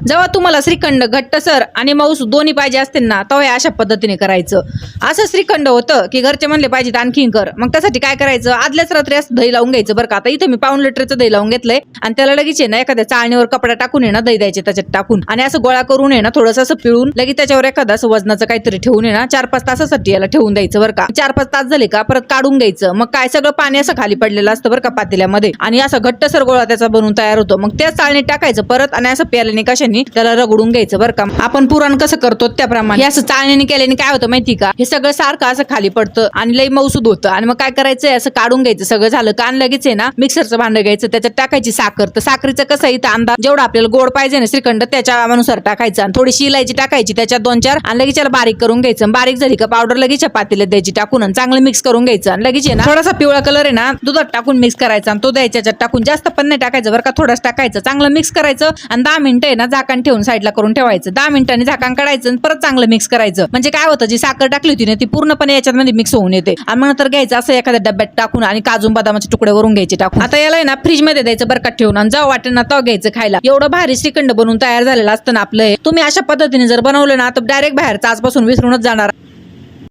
जेव्हा तुम्हाला श्रीखंड घट्टसर आणि मऊस दोन्ही पाहिजे असतील ना, तेव्हा अशा पद्धतीने करायचं. असं श्रीखंड होतं की घरचे म्हणले पाहिजे आणखीन कर. मग त्यासाठी काय करायचं, आदल्याच रात्री असं दही लावून घ्यायचं बरं का. आता इथं मी पाऊण लिटरचं दही लावून घेतलंय आणि त्याला लगेच आहे ना एखाद्या चाळणीवर कपडा टाकून आहे ना दही द्यायचे त्याच्यात टाकून आणि असं गोळा करून आहे ना थोडंसं असं पिळून लगेच त्याच्यावर एखादं असं वजनाचं काहीतरी ठेवून आहे ना 4-5 तासासाठी याला ठेवून द्यायचं बरं का. 4-5 तास झाले का परत काढून घ्यायचं. मग काय सगळं पाणी असं खाली पडलेलं असतं बरं का पातेल्यामध्ये आणि असं घट्टसर गोळा त्याचा बनून तयार होतो. मग त्या चाळणीत टाकायचं परत आणि असं प्याल्याने कशाने त्याला रगडून घ्यायचं बरं का. आपण पुरण कसं करतो त्याप्रमाणे हे असं चाळणीने केल्याने काय होतं माहिती का, हे सगळं सारखं असं खाली पडतं आणि लई मऊसूद होतं. आणि मग काय करायचं असं काढून घ्यायचं. सगळं झालं का लगेच आहे ना मिक्सरचं भांडं घ्यायचं, त्याच्यात टाकायची साखर. तर साखरेचं कसं इथं अंदाज जेवढा आपल्याला गोड पाहिजे ना श्रीखंड त्याच्या अनुसार टाकायचं आणि थोडीशी इलायची टाकायची त्याच्यात 2-4 आणि लगेच त्याला बारीक करून घ्यायचं. बारीक झाली का पावडर लगेच पातेल्यात द्यायची टाकून आणि चांगलं मिक्स करून घ्यायचं. आणि लगेच आहे ना थोडासा पिवळा कलर आहे ना दुधात टाकून मिक्स करायचा आणि तो द्यायच्या टाकून. जास्त पण नाही टाकायचं बरं का, थोडंच टाकायचं. चांगलं मिक्स करायचं आणि 10 मिनिटं आहे ना झाकण ठेवून साईडला करून ठेवायचं. 10 मिनिटांनी झाकण काढायचं आणि परत चांगलं मिक्स करायचं. म्हणजे काय होतं, जी साखर टाकली होती ना ती पूर्णपणे याच्यामध्ये मिक्स होऊन येते. आणि मग नंतर घ्यायचं असं एखाद्या डब्यात टाकून आणि काजू बदामाचे तुकडे वरून घ्यायचे टाकून. आता याला आहे ना फ्रीज मध्ये द्यायचं बरं का ठेवून आणि जेव्हा वाटेल ना तेव्हा घ्यायचं खायला. एवढं भारी श्रीखंड बनवून तयार झालेलं असतं ना आपलं. तुम्ही अशा पद्धतीने जर बनवलं ना तर डायरेक्ट बाहेरचं आजपासून विसरूनच जाणार.